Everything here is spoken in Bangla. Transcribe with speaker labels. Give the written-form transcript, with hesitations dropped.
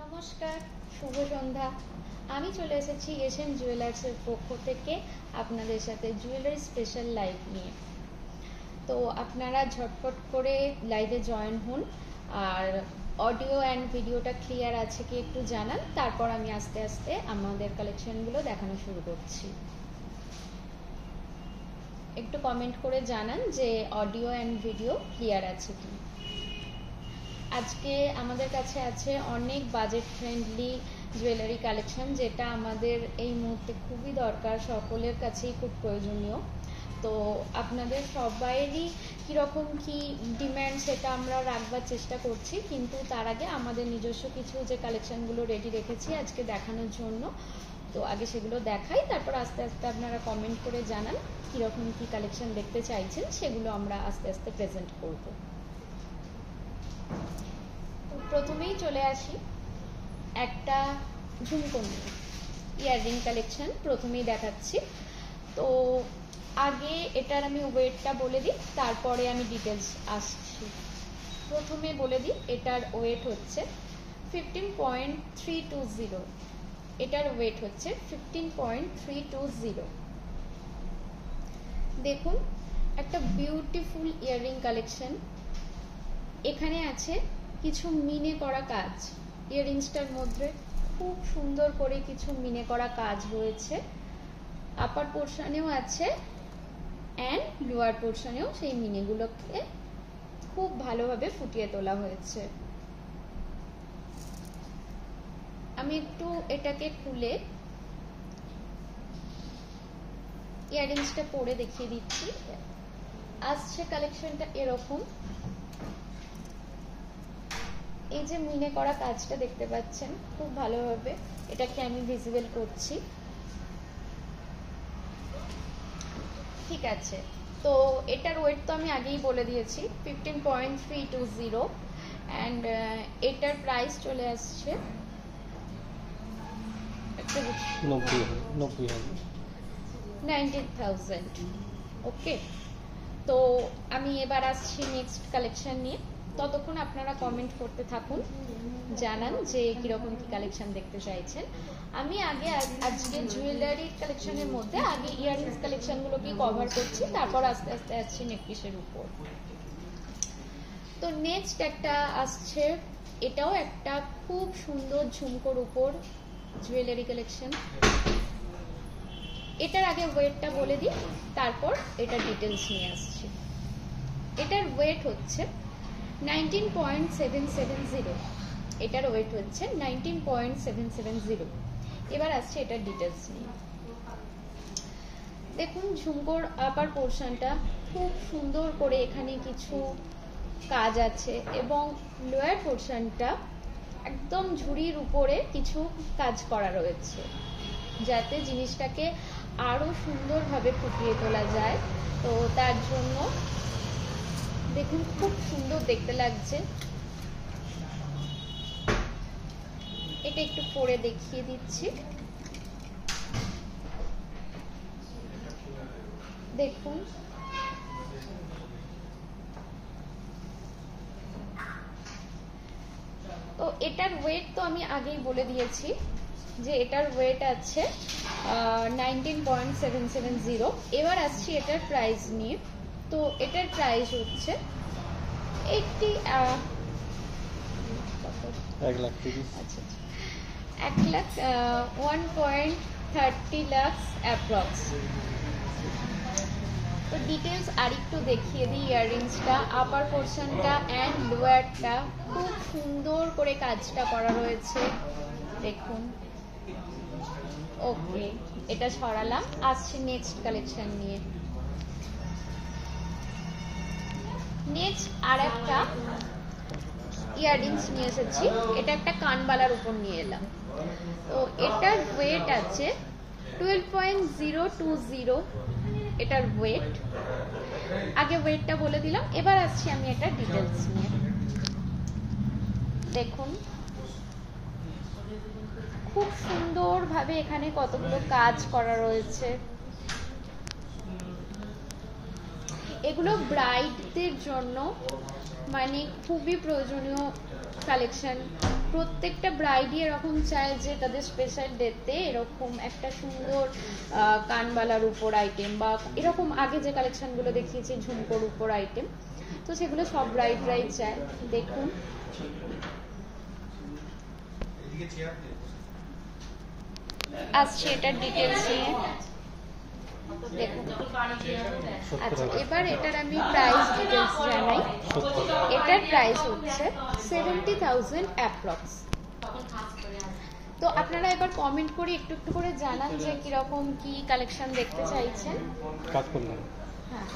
Speaker 1: নমস্কার, শুভ সন্ধ্যা। আমি চলে এসেছি এশিয়ান জুয়েলার্সের পক্ষ থেকে আপনাদের সাথে জুয়েলারি স্পেশাল লাইভ নিয়ে। তো আপনারা ঝটপট করে লাইভে জয়েন হন, আর অডিও অ্যান্ড ভিডিওটা ক্লিয়ার আছে কি একটু জানান, তারপর আমি আস্তে আস্তে আমাদের কালেকশনগুলো দেখানো শুরু করছি। একটু কমেন্ট করে জানান যে অডিও অ্যান্ড ভিডিও ক্লিয়ার আছে কি। আজকে আমাদের কাছে আছে অনেক বাজেট ফ্রেন্ডলি জুয়েলারি কালেকশন, যেটা আমাদের এই মুহূর্তে খুবই দরকার, সকলের কাছেই খুব প্রয়োজনীয়। তো আপনাদের সবাইয়েরই কীরকম কি ডিম্যান্ড সেটা আমরা রাখবার চেষ্টা করছি, কিন্তু তার আগে আমাদের নিজস্ব কিছু যে কালেকশনগুলো রেডি রেখেছি আজকে দেখানোর জন্য, তো আগে সেগুলো দেখাই, তারপর আস্তে আস্তে আপনারা কমেন্ট করে জানান কীরকম কি কালেকশন দেখতে চাইছেন, সেগুলো আমরা আস্তে আস্তে প্রেজেন্ট করব। প্রথমেই চলে আসি একটা ঝুমকো নিয়ে, ইয়াররিং কালেকশন প্রথমেই দেখাচ্ছি। তো আগে এটার আমি ওয়েটটা বলে দিই, তারপরে আমি ডিটেলস আসছি। প্রথমে বলে দিই এটার ওয়েট হচ্ছে 15.320, এটার ওয়েট হচ্ছে 15.320। দেখুন, একটা বিউটিফুল ইয়াররিং কালেকশন। এখানে আছে কিছু মিনে করা কাজ, ইয়াররিংসটার মধ্যে খুব সুন্দর করে কিছু মিনে করা কাজ রয়েছে। আপার পোর্শনেও আছে অ্যান্ড লোয়ার পোর্শনেও সেই মিনেগুলোকে খুব ভালোভাবে ফুটিয়ে তোলা হয়েছে। আমি একটু এটাকে খুলে ইয়াররিংসটা পরে দেখিয়ে দিচ্ছি। আসছে কালেকশনটা এরকম, এই যে মিনে করা কাজটা দেখতে পাচ্ছেন খুব ভালোভাবে, এটাকে আমি ভিজিবল করছি, ঠিক আছে। তো এটার ওয়েট তো আমি আগেই বলে দিয়েছি 15.320, অ্যান্ড এটার প্রাইস চলে আসছে 19,000। ওকে, তো আমি এবার আসছি নেক্সট কালেকশন নিয়ে। ততক্ষণ আপনারা কমেন্ট করতে থাকুন, জানান যে কিরকম কি কালেকশন দেখতে চাইছেন। আমি আগে আজকে জুয়েলারি কালেকশনের মধ্যে আগে ইয়াররিংস কালেকশনগুলোকে কভার করছি, তারপর আস্তে আস্তে আসছি নেকপিসের উপর। তো নেক্সট একটা আসছে, এটাও একটা খুব সুন্দর ঝুমকোর উপর জুয়েলারি কালেকশন। এটার আগে ওয়েটটা বলে দিই, তারপর এটার ডিটেলস নিয়ে আসছি। এটার ওয়েট হচ্ছে 19.770, এটার ওয়েট হচ্ছে 19.770। এবার আসছে এটার ডিটেলস নিয়ে। দেখুন, ঝুমকোর আপার পোর্শনটা খুব সুন্দর করে এখানে কিছু কাজ আছে, এবং লোয়ার পোর্শনটা একদম ঝুড়ির উপরে কিছু কাজ করা রয়েছে, যাতে জিনিসটাকে আরো সুন্দরভাবে ফুটিয়ে তোলা যায়। তো তার জন্য দেখুন খুব সুন্দর দেখতে লাগছে। এটা একটু পরে দেখিয়ে দিচ্ছি। দেখুন, তো এটার ওয়েট তো আমি আগেই বলে দিয়েছি যে এটার ওয়েট আছে 19.770। এবার আসছি এটার প্রাইস নিয়ে। তো এটার প্রাইস হচ্ছে 1.30 লাখ অ্যাপ্রক্স। তো ডিটেলস আরেকটু দেখিয়ে দিই। ইয়াররিংসটা আপার পোর্শনটা অ্যান্ড লোয়ারটা খুব সুন্দর করে কাজটা করা রয়েছে, দেখুন। ওকে, এটা সরালাম, আসছি নেক্সট কালেকশন নিয়ে। নেক্সট আর একটা ইয়াররিংস নিয়ে এসেছি, এটা একটা কানবালার উপর নিয়ে এলাম। তো এটার ওয়েট আছে 12.020, এটার ওয়েট। আগে ওয়েটটা বলে দিলাম, এবার আসছি আমি এটার ডিটেলস নিয়ে। দেখুন, খুব সুন্দরভাবে এখানে কতগুলো কাজ করা রয়েছে। এগুলো ব্রাইডদের জন্য মানে খুবই প্রয়োজনীয় কালেকশন। প্রত্যেকটা ব্রাইডই এরকম চায় যে তাদের স্পেশাল ডেতে এরকম একটা সুন্দর কানবালার উপর আইটেম বা এরকম আগে যে কালেকশনগুলো দেখিয়েছি ঝুমকোর উপর আইটেম, তো সেগুলো সব ব্রাইডরাই চায়। দেখুন আসছে এটার ডিটেলস নিয়ে। দেখুন, আচ্ছা এবার এটার আমি প্রাইস ডিটেলস জানাই। এটার প্রাইস হচ্ছে 70,000 অ্যাপ্রক্স। তো আপনারা এবার কমেন্ট করে একটু একটু করে জানান যে কিরকম কি কালেকশন দেখতে চাইছেন। হ্যাঁ।